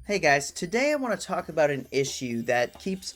Hey guys, today I want to talk about an issue that keeps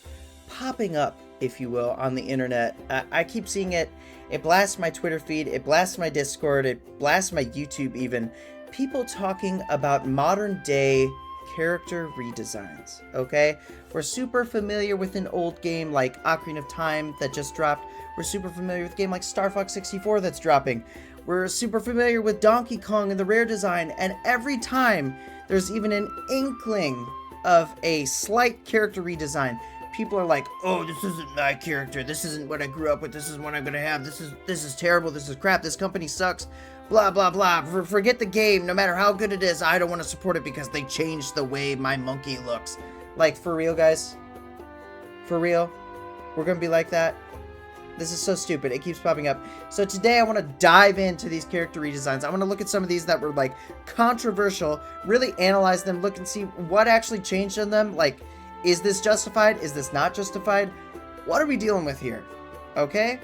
popping up, if you will, on the internet. I keep seeing it. It blasts my Twitter feed, it blasts my Discord, it blasts my YouTube even. People talking about modern day character redesigns, okay? We're super familiar with an old game like Ocarina of Time that just dropped. We're super familiar with a game like Starfox 64 that's dropping. We're super familiar with Donkey Kong and the rare design, and every time there's even an inkling of a slight character redesign, people are like, "Oh, this isn't my character. This isn't what I grew up with. This isn't what I'm gonna have. This is terrible. This is crap. This company sucks. Blah blah blah. Forget the game. No matter how good it is, I don't want to support it because they changed the way my monkey looks." Like, for real, guys? For real? We're gonna be like that? This is so stupid. It keeps popping up. So today I want to dive into these character redesigns. I want to look at some of these that were like controversial, really analyze them, look and see what actually changed in them. Like, is this justified? Is this not justified? What are we dealing with here? Okay?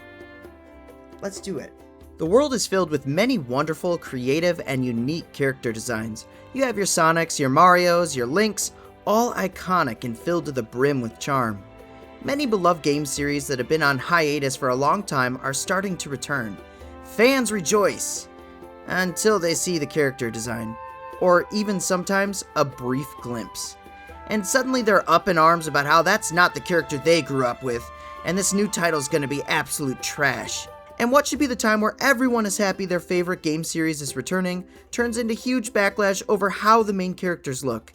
Let's do it. The world is filled with many wonderful, creative, and unique character designs. You have your Sonics, your Marios, your Links, all iconic and filled to the brim with charm. Many beloved game series that have been on hiatus for a long time are starting to return. Fans rejoice until they see the character design, or even sometimes a brief glimpse. And suddenly they're up in arms about how that's not the character they grew up with, and this new title's gonna be absolute trash. And what should be the time where everyone is happy their favorite game series is returning turns into huge backlash over how the main characters look.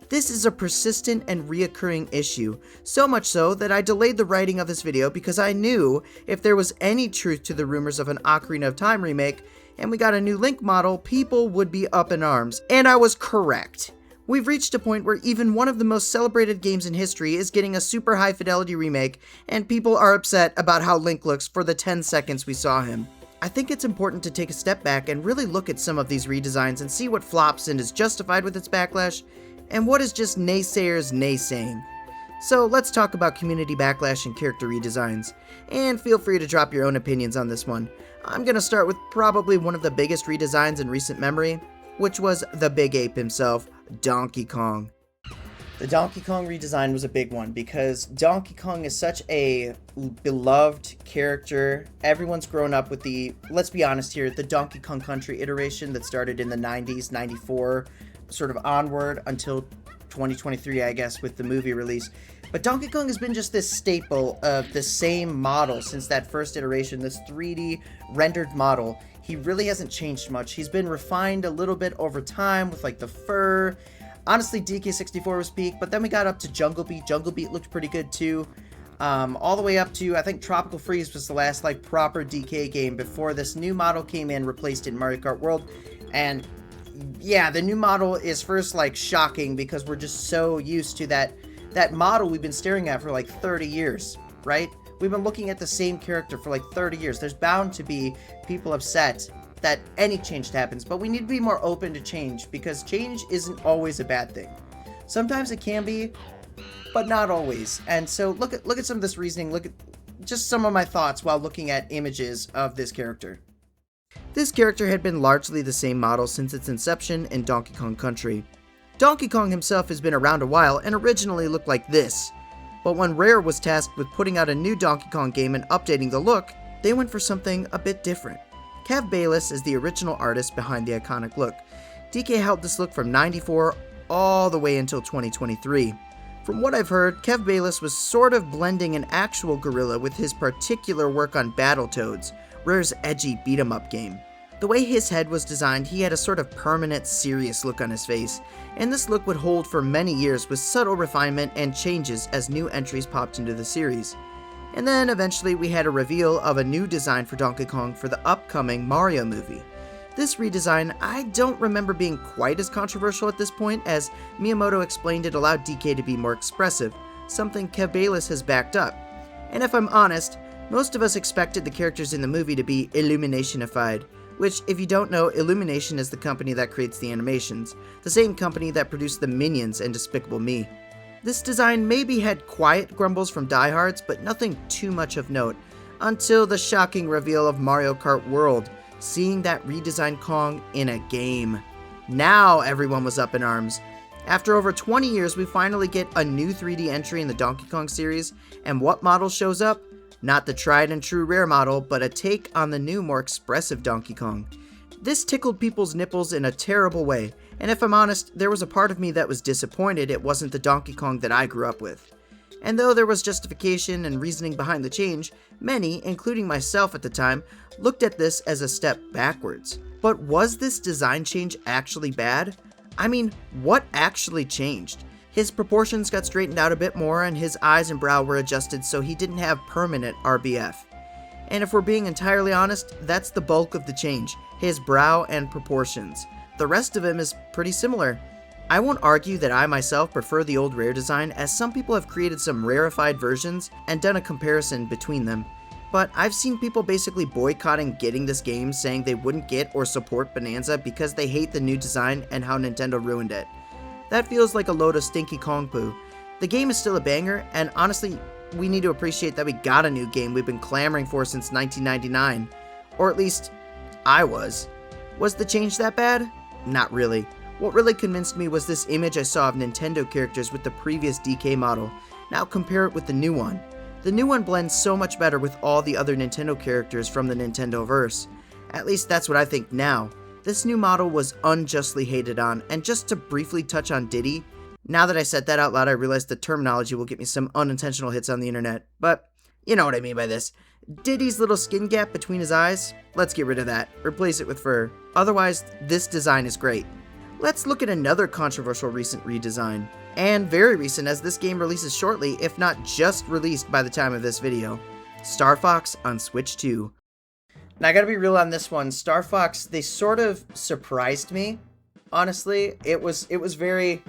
This is a persistent and reoccurring issue, so much so that I delayed the writing of this video because I knew if there was any truth to the rumors of an Ocarina of Time remake, and we got a new Link model, people would be up in arms. And I was correct. We've reached a point where even one of the most celebrated games in history is getting a super high fidelity remake, and people are upset about how Link looks for the 10 seconds we saw him. I think it's important to take a step back and really look at some of these redesigns and see what flops and is justified with its backlash, and what is just naysayers naysaying. So let's talk about community backlash and character redesigns, and feel free to drop your own opinions on this one. I'm gonna start with probably one of the biggest redesigns in recent memory, which was the Big Ape himself, Donkey Kong. The Donkey Kong redesign was a big one because Donkey Kong is such a beloved character. Everyone's grown up with let's be honest here, the Donkey Kong Country iteration that started in the 90s, 94, sort of onward until 2023, I guess, with the movie release. But Donkey Kong has been just this staple of the same model since that first iteration, this 3D rendered model. He really hasn't changed much. He's been refined a little bit over time with like the fur. Honestly, DK64 was peak, but then we got up to Jungle Beat. Jungle Beat looked pretty good too. All the way up to, I think Tropical Freeze was the last like proper DK game before this new model came in, replaced it in Mario Kart World. And yeah, the new model is first like shocking because we're just so used to that model we've been staring at for like 30 years, right? We've been looking at the same character for like 30 years. There's bound to be people upset that any change happens, but we need to be more open to change because change isn't always a bad thing. Sometimes it can be, but not always. And so look at some of this reasoning. Look at just some of my thoughts while looking at images of this character. This character had been largely the same model since its inception in Donkey Kong Country. Donkey Kong himself has been around a while and originally looked like this, but when Rare was tasked with putting out a new Donkey Kong game and updating the look, they went for something a bit different. Kev Bayless is the original artist behind the iconic look. DK held this look from 94 all the way until 2023. From what I've heard, Kev Bayless was sort of blending an actual gorilla with his particular work on Battletoads, Rare's edgy beat-em-up game. The way his head was designed, he had a sort of permanent, serious look on his face, and this look would hold for many years with subtle refinement and changes as new entries popped into the series. And then eventually we had a reveal of a new design for Donkey Kong for the upcoming Mario movie. This redesign, I don't remember being quite as controversial at this point, as Miyamoto explained it allowed DK to be more expressive, something Kev Bayless has backed up. And if I'm honest, most of us expected the characters in the movie to be Illuminationified, which, if you don't know, Illumination is the company that creates the animations, the same company that produced the Minions and Despicable Me. This design maybe had quiet grumbles from diehards, but nothing too much of note, until the shocking reveal of Mario Kart World, seeing that redesigned Kong in a game. Now everyone was up in arms. After over 20 years, we finally get a new 3D entry in the Donkey Kong series, and what model shows up? Not the tried and true rare model, but a take on the new, more expressive Donkey Kong. This tickled people's nipples in a terrible way, and if I'm honest, there was a part of me that was disappointed it wasn't the Donkey Kong that I grew up with. And though there was justification and reasoning behind the change, many, including myself at the time, looked at this as a step backwards. But was this design change actually bad? I mean, what actually changed? His proportions got straightened out a bit more and his eyes and brow were adjusted so he didn't have permanent RBF. And if we're being entirely honest, that's the bulk of the change, his brow and proportions. The rest of him is pretty similar. I won't argue that I myself prefer the old rare design, as some people have created some rarefied versions and done a comparison between them. But I've seen people basically boycotting getting this game, saying they wouldn't get or support Bonanza because they hate the new design and how Nintendo ruined it. That feels like a load of stinky Kong poo. The game is still a banger, and honestly, we need to appreciate that we got a new game we've been clamoring for since 1999. Or at least, I was. Was the change that bad? Not really. What really convinced me was this image I saw of Nintendo characters with the previous DK model. Now compare it with the new one. The new one blends so much better with all the other Nintendo characters from the Nintendoverse. At least that's what I think now. This new model was unjustly hated on, and just to briefly touch on Diddy, now that I said that out loud I realize the terminology will get me some unintentional hits on the internet, but you know what I mean by this. Diddy's little skin gap between his eyes, let's get rid of that, replace it with fur. Otherwise, this design is great. Let's look at another controversial recent redesign, and very recent as this game releases shortly, if not just released by the time of this video. Star Fox on Switch 2. Now I gotta be real on this one, Star Fox, they sort of surprised me, honestly. It was very...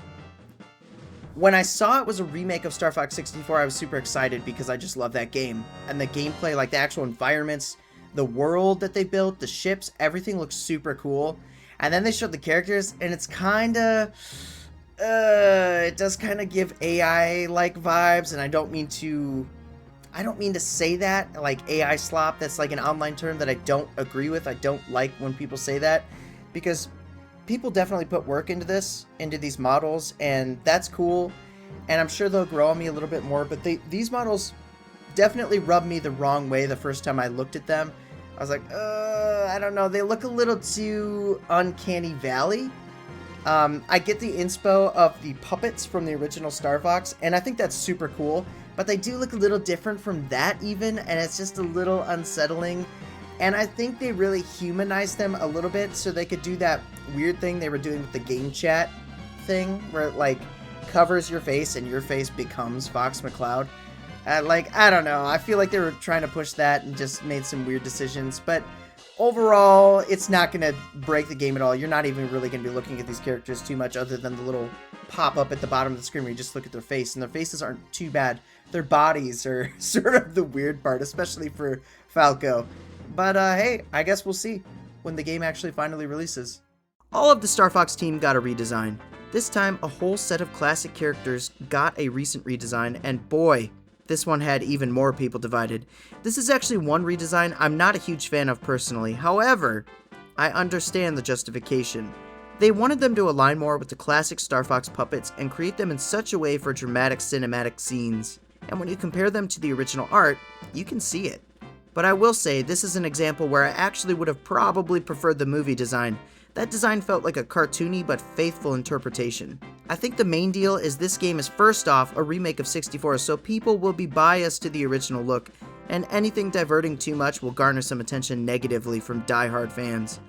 When I saw it was a remake of Star Fox 64, I was super excited because I just love that game. And the gameplay, like the actual environments, the world that they built, the ships, everything looks super cool. And then they showed the characters, and it's kinda... it does kind of give AI-like vibes, and I don't mean to say that, like AI slop. That's like an online term that I don't agree with. I don't like when people say that, because people definitely put work into these models, and that's cool, and I'm sure they'll grow on me a little bit more, but these models definitely rubbed me the wrong way the first time I looked at them. I was like, I don't know, they look a little too Uncanny Valley. I get the inspo of the puppets from the original Star Fox, and I think that's super cool, but they do look a little different from that even, and it's just a little unsettling. And I think they really humanized them a little bit so they could do that weird thing they were doing with the game chat thing, where it like covers your face and your face becomes Fox McCloud. I don't know, I feel like they were trying to push that and just made some weird decisions, but overall, it's not going to break the game at all. You're not even really going to be looking at these characters too much other than the little pop-up at the bottom of the screen where you just look at their face, and their faces aren't too bad. Their bodies are sort of the weird part, especially for Falco. But hey, I guess we'll see when the game actually finally releases. All of the Star Fox team got a redesign. This time, a whole set of classic characters got a recent redesign, and boy, this one had even more people divided. This is actually one redesign I'm not a huge fan of personally. However, I understand the justification. They wanted them to align more with the classic Star Fox puppets and create them in such a way for dramatic cinematic scenes. And when you compare them to the original art, you can see it. But I will say, this is an example where I actually would have probably preferred the movie design. That design felt like a cartoony but faithful interpretation. I think the main deal is this game is first off a remake of 64, so people will be biased to the original look, and anything diverting too much will garner some attention negatively from die-hard fans.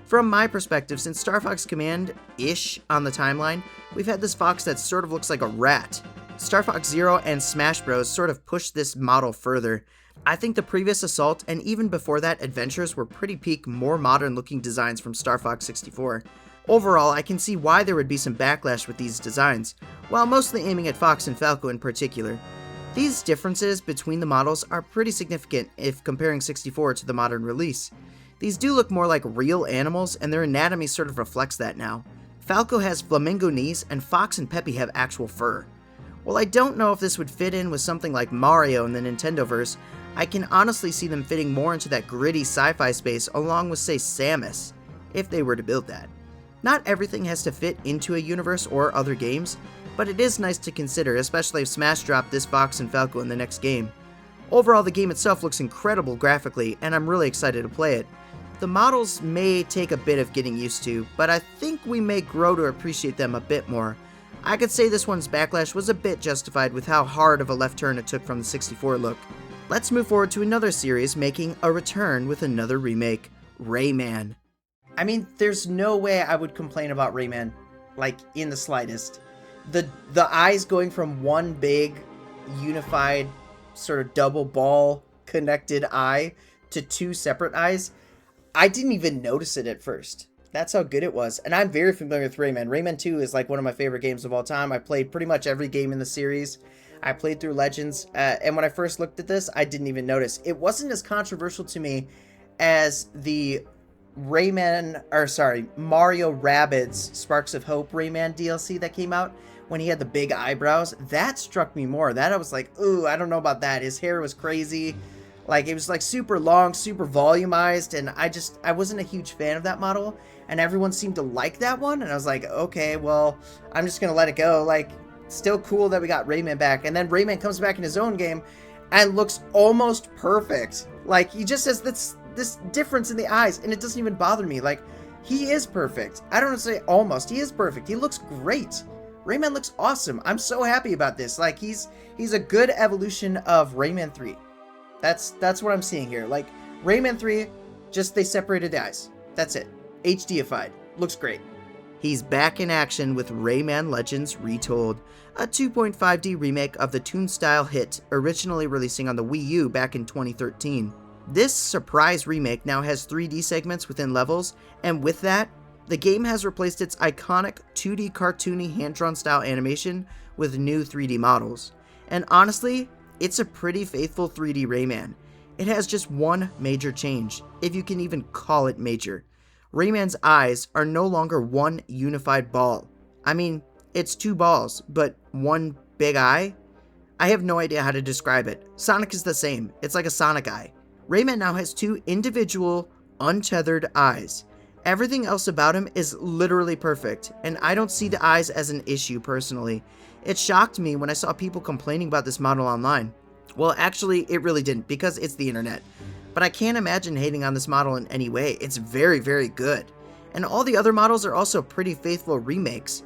From my perspective, since Star Fox Command-ish on the timeline, we've had this fox that sort of looks like a rat. Star Fox Zero and Smash Bros. Sort of pushed this model further. I think the previous Assault, and even before that Adventures, were pretty peak, more modern looking designs from Star Fox 64. Overall, I can see why there would be some backlash with these designs, while mostly aiming at Fox and Falco in particular. These differences between the models are pretty significant if comparing 64 to the modern release. These do look more like real animals, and their anatomy sort of reflects that now. Falco has flamingo knees, and Fox and Peppy have actual fur. While I don't know if this would fit in with something like Mario in the Nintendoverse, I can honestly see them fitting more into that gritty sci-fi space along with, say, Samus, if they were to build that. Not everything has to fit into a universe or other games, but it is nice to consider, especially if Smash dropped this Fox and Falco in the next game. Overall, the game itself looks incredible graphically, and I'm really excited to play it. The models may take a bit of getting used to, but I think we may grow to appreciate them a bit more. I could say this one's backlash was a bit justified with how hard of a left turn it took from the 64 look. Let's move forward to another series making a return with another remake, Rayman. I mean, there's no way I would complain about Rayman, like, in the slightest. The eyes going from one big, unified, sort of double ball connected eye to two separate eyes, I didn't even notice it at first. That's how good it was. And I'm very familiar with Rayman. Rayman 2 is like one of my favorite games of all time. I played pretty much every game in the series. I played through Legends. And when I first looked at this, I didn't even notice. It wasn't as controversial to me as the Mario Rabbids Sparks of Hope Rayman DLC that came out when he had the big eyebrows. That struck me more. That I was like, ooh, I don't know about that. His hair was crazy. Like, it was like super long, super volumized, and I wasn't a huge fan of that model, and everyone seemed to like that one, and I was like, okay, well, I'm just gonna let it go. Like, still cool that we got Rayman back, and then Rayman comes back in his own game and looks almost perfect. Like, he just has this difference in the eyes, and it doesn't even bother me. Like, he is perfect. I don't want to say almost. He is perfect. He looks great. Rayman looks awesome. I'm so happy about this. Like, he's a good evolution of Rayman 3. That's what I'm seeing here. Like, Rayman 3, just they separated the eyes. That's it. HDified. Looks great. He's back in action with Rayman Legends Retold, a 2.5D remake of the toon-style hit originally releasing on the Wii U back in 2013. This surprise remake now has 3D segments within levels, and with that, the game has replaced its iconic 2D cartoony hand-drawn style animation with new 3D models. And honestly, it's a pretty faithful 3D Rayman. It has just one major change, if you can even call it major. Rayman's eyes are no longer one unified ball. I mean, it's two balls, but one big eye? I have no idea how to describe it. Sonic is the same. It's like a Sonic eye. Rayman now has two individual, untethered eyes. Everything else about him is literally perfect, and I don't see the eyes as an issue personally. It shocked me when I saw people complaining about this model online. Well, actually, it really didn't, because it's the internet. But I can't imagine hating on this model in any way. It's very, very good. And all the other models are also pretty faithful remakes.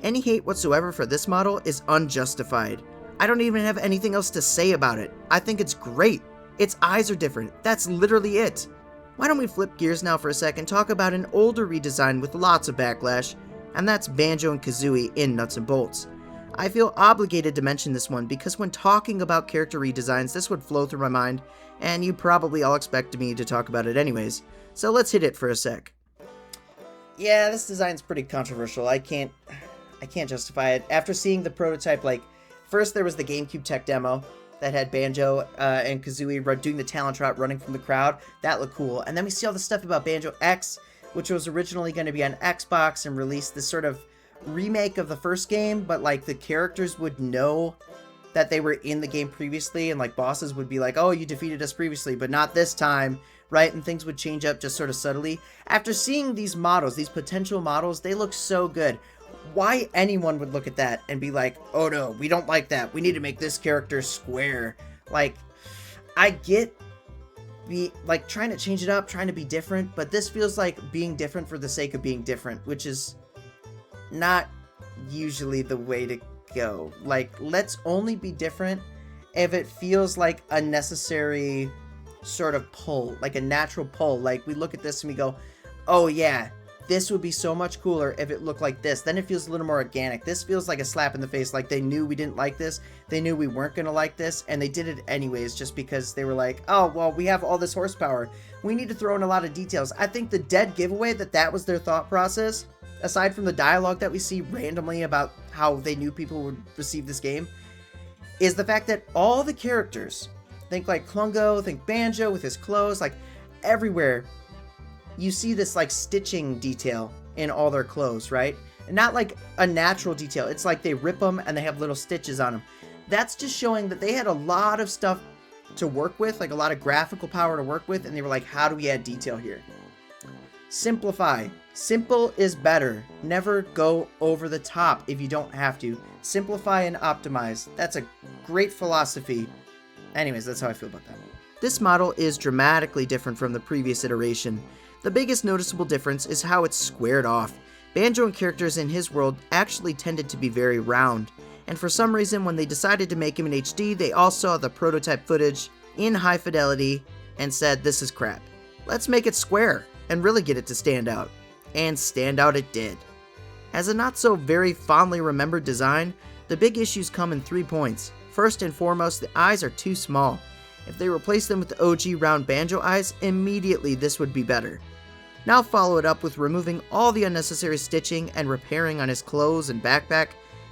Any hate whatsoever for this model is unjustified. I don't even have anything else to say about it. I think it's great. Its eyes are different. That's literally it. Why don't we flip gears now for a second, talk about an older redesign with lots of backlash, and that's Banjo and Kazooie in Nuts and Bolts. I feel obligated to mention this one because when talking about character redesigns, this would flow through my mind, and you probably all expect me to talk about it anyways, so let's hit it for a sec. Yeah, this design's pretty controversial. I can't justify it. After seeing the prototype, like, first there was the GameCube tech demo that had Banjo and Kazooie doing the talent trot running from the crowd. That looked cool. And then we see all the stuff about Banjo X, which was originally going to be on Xbox and released this sort of remake of the first game, but like the characters would know that they were in the game previously, and like bosses would be like, oh, you defeated us previously, but not this time, right? And things would change up just sort of subtly. After seeing these models, these potential models, they look so good. Why anyone would look at that and be like, oh no, we don't like that. We need to make this character square. Like, I get like trying to change it up, trying to be different, but this feels like being different for the sake of being different, which is not usually the way to go. Like, let's only be different if it feels like a necessary sort of pull, like a natural pull. Like, we look at this and we go, oh yeah, this would be so much cooler if it looked like this. Then it feels a little more organic. This feels like a slap in the face, like they knew we didn't like this, they knew we weren't gonna like this, and they did it anyways just because they were like, oh, well, we have all this horsepower, we need to throw in a lot of details. I think the dead giveaway that was their thought process, aside from the dialogue that we see randomly about how they knew people would receive this game, is the fact that all the characters, think like Klungo, think Banjo with his clothes, like everywhere, you see this like stitching detail in all their clothes, right? And not like a natural detail. It's like they rip them and they have little stitches on them. That's just showing that they had a lot of stuff to work with, like a lot of graphical power to work with, and they were like, how do we add detail here? Simplify. Simple is better. Never go over the top if you don't have to. Simplify and optimize. That's a great philosophy. Anyways, that's how I feel about that. This model is dramatically different from the previous iteration. The biggest noticeable difference is how it's squared off. Banjo and characters in his world actually tended to be very round, and for some reason when they decided to make him in HD, they all saw the prototype footage in high fidelity and said, this is crap. Let's make it square and really get it to stand out. And stand out it did. As a not so very fondly remembered design, the big issues come in 3 points. First and foremost, the eyes are too small. If they replace them with the OG round Banjo eyes, immediately this would be better. Now follow it up with removing all the unnecessary stitching and repairing on his clothes and backpack.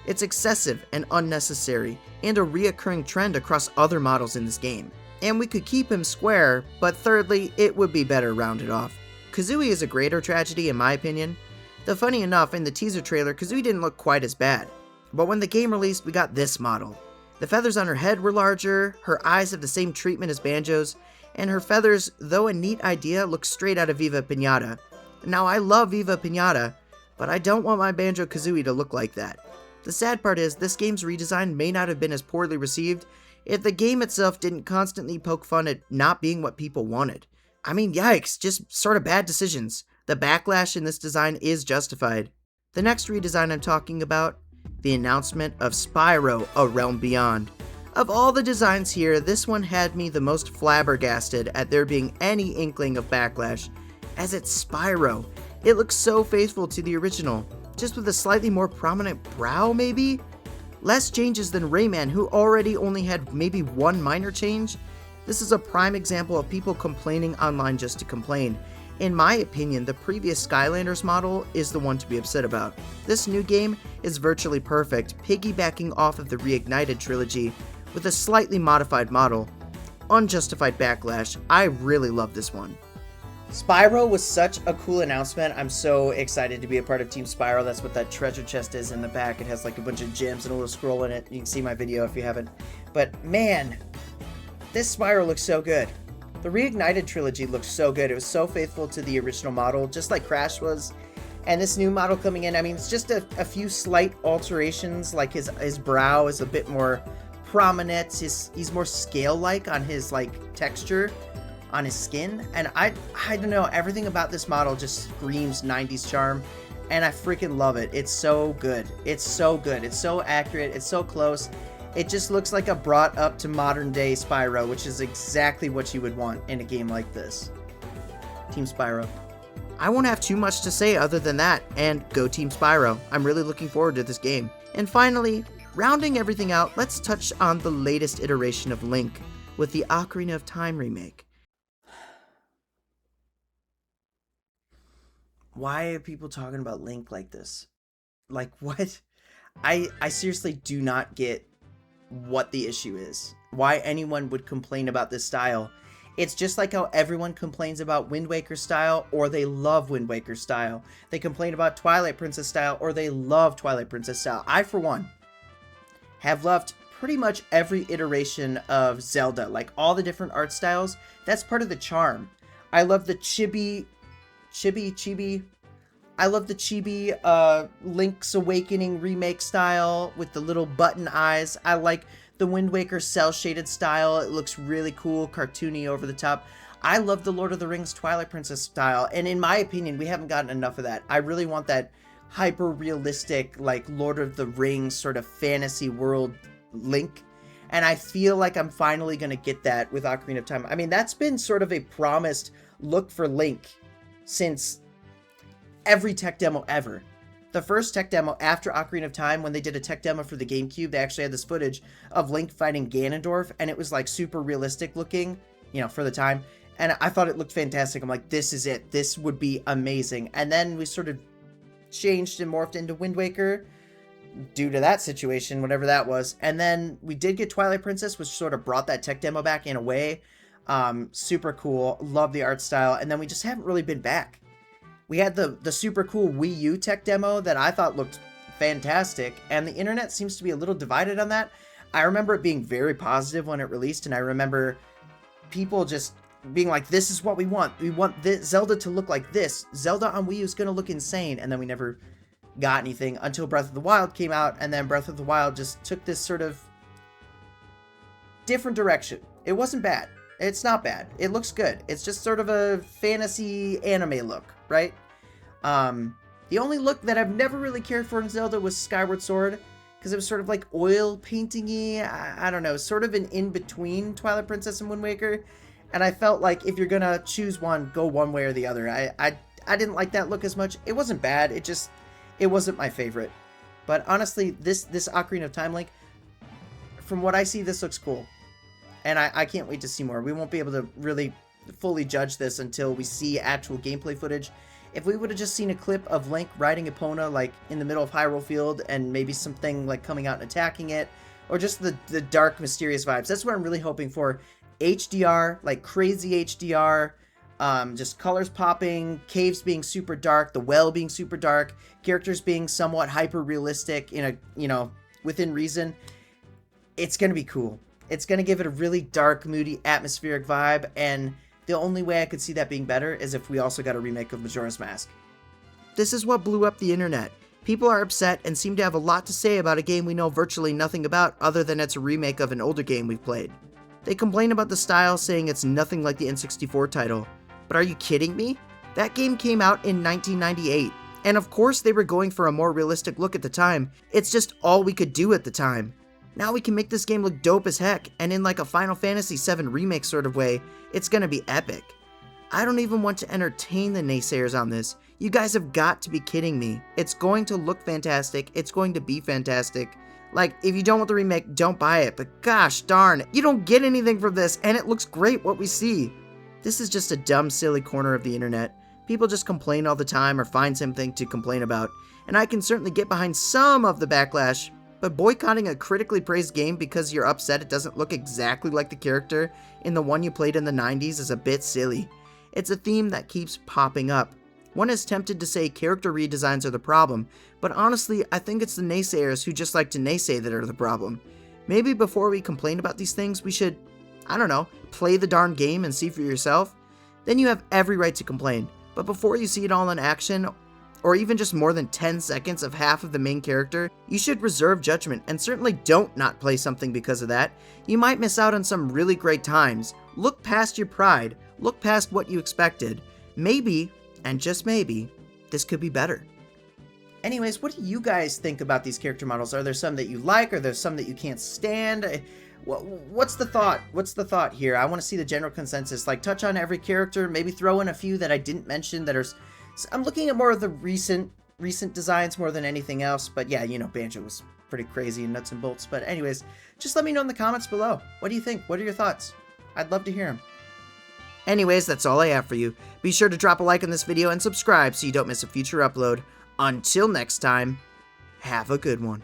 It's excessive and unnecessary, and a reoccurring trend across other models in this game. And we could keep him square, but thirdly, it would be better rounded off. Kazooie is a greater tragedy in my opinion. Though funny enough, in the teaser trailer, Kazooie didn't look quite as bad. But when the game released, we got this model. The feathers on her head were larger, her eyes have the same treatment as Banjo's, and her feathers, though a neat idea, look straight out of Viva Pinata. Now I love Viva Pinata, but I don't want my Banjo-Kazooie to look like that. The sad part is, this game's redesign may not have been as poorly received if the game itself didn't constantly poke fun at not being what people wanted. I mean, yikes, just sort of bad decisions. The backlash in this design is justified. The next redesign I'm talking about, the announcement of Spyro, A Realm Beyond. Of all the designs here, this one had me the most flabbergasted at there being any inkling of backlash, as it's Spyro. It looks so faithful to the original, just with a slightly more prominent brow maybe? Less changes than Rayman, who already only had maybe one minor change. This is a prime example of people complaining online just to complain. In my opinion, the previous Skylanders model is the one to be upset about. This new game is virtually perfect, piggybacking off of the Reignited trilogy with a slightly modified model. Unjustified backlash. I really love this one. Spyro was such a cool announcement. I'm so excited to be a part of Team Spyro. That's what that treasure chest is in the back. It has like a bunch of gems and a little scroll in it. You can see my video if you haven't. But man, this Spyro looks so good. The Reignited trilogy looks so good. It was so faithful to the original model, just like Crash was. And this new model coming in, I mean, it's just a few slight alterations, like his brow is a bit more prominent. He's more scale-like on his like texture on his skin. And I don't know, everything about this model just screams 90s charm. And I freaking love it. It's so good. It's so good. It's so accurate. It's so close. It just looks like a brought up to modern day Spyro, which is exactly what you would want in a game like this. Team Spyro. I won't have too much to say other than that, and go Team Spyro. I'm really looking forward to this game. And finally, rounding everything out, let's touch on the latest iteration of Link with the Ocarina of Time remake. Why are people talking about Link like this? Like, what? I seriously do not get what the issue is. Why anyone would complain about this style. It's just like how everyone complains about Wind Waker style, or they love Wind Waker style. They complain about Twilight Princess style, or they love Twilight Princess style. I, for one, have loved pretty much every iteration of Zelda. Like, all the different art styles, that's part of the charm. I love the chibi I love the chibi Link's Awakening remake style with the little button eyes. I like the Wind Waker cel-shaded style. It looks really cool, cartoony, over the top. I love the Lord of the Rings Twilight Princess style, and in my opinion, we haven't gotten enough of that. I really want that hyper-realistic, like, Lord of the Rings sort of fantasy world Link, and I feel like I'm finally going to get that with Ocarina of Time. I mean, that's been sort of a promised look for Link since every tech demo ever. The first tech demo after Ocarina of Time, when they did a tech demo for the GameCube, they actually had this footage of Link fighting Ganondorf, and it was like super realistic looking, you know, for the time. And I thought it looked fantastic. I'm like, this is it. This would be amazing. And then we sort of changed and morphed into Wind Waker due to that situation, whatever that was. And then we did get Twilight Princess, which sort of brought that tech demo back in a way. Super cool. Love the art style. And then we just haven't really been back. We had the super cool Wii U tech demo that I thought looked fantastic, and the internet seems to be a little divided on that. I remember it being very positive when it released, and I remember people just being like, this is what we want. We want this Zelda to look like this. Zelda on Wii U is going to look insane. And then we never got anything until Breath of the Wild came out. And then Breath of the Wild just took this sort of different direction. It wasn't bad. It's not bad. It looks good. It's just sort of a fantasy anime look, right? The only look that I've never really cared for in Zelda was Skyward Sword, because it was sort of like oil painting-y. I don't know, sort of an in-between Twilight Princess and Wind Waker. And I felt like if you're gonna choose one, go one way or the other. I didn't like that look as much. It wasn't bad. It wasn't my favorite. But honestly, this Ocarina of Time link, from what I see, this looks cool. And I can't wait to see more. We won't be able to really fully judge this until we see actual gameplay footage. If we would have just seen a clip of Link riding Epona, like, in the middle of Hyrule Field, and maybe something, like, coming out and attacking it, or just the dark, mysterious vibes, that's what I'm really hoping for. HDR, like, crazy HDR, just colors popping, caves being super dark, the well being super dark, characters being somewhat hyper-realistic in a, you know, within reason. It's gonna be cool. It's gonna give it a really dark, moody, atmospheric vibe, and the only way I could see that being better is if we also got a remake of Majora's Mask. This is what blew up the internet. People are upset and seem to have a lot to say about a game we know virtually nothing about other than it's a remake of an older game we've played. They complain about the style, saying it's nothing like the N64 title. But are you kidding me? That game came out in 1998, and of course they were going for a more realistic look at the time. It's just all we could do at the time. Now we can make this game look dope as heck, and in like a Final Fantasy VII remake sort of way, it's gonna be epic. I don't even want to entertain the naysayers on this. You guys have got to be kidding me. It's going to look fantastic, it's going to be fantastic. Like, if you don't want the remake, don't buy it, but gosh darn, you don't get anything from this, and it looks great what we see. This is just a dumb, silly corner of the internet. People just complain all the time or find something to complain about, and I can certainly get behind some of the backlash, but boycotting a critically praised game because you're upset it doesn't look exactly like the character in the one you played in the 90s is a bit silly. It's a theme that keeps popping up. One is tempted to say character redesigns are the problem, but honestly, I think it's the naysayers who just like to naysay that are the problem. Maybe before we complain about these things, we should, I don't know, play the darn game and see for yourself? Then you have every right to complain, but before you see it all in action, or even just more than 10 seconds of half of the main character, you should reserve judgment and certainly don't not play something because of that. You might miss out on some really great times. Look past your pride, look past what you expected. Maybe, and just maybe, this could be better. Anyways, what do you guys think about these character models? Are there some that you like? Are there some that you can't stand? What's the thought? What's the thought here? I want to see the general consensus. Like, touch on every character, maybe throw in a few that I didn't mention that are... I'm looking at more of the recent designs more than anything else, but yeah, you know, Banjo was pretty crazy and nuts and bolts. But anyways, just let me know in the comments below. What do you think? What are your thoughts? I'd love to hear them. Anyways, that's all I have for you. Be sure to drop a like on this video and subscribe so you don't miss a future upload. Until next time, have a good one.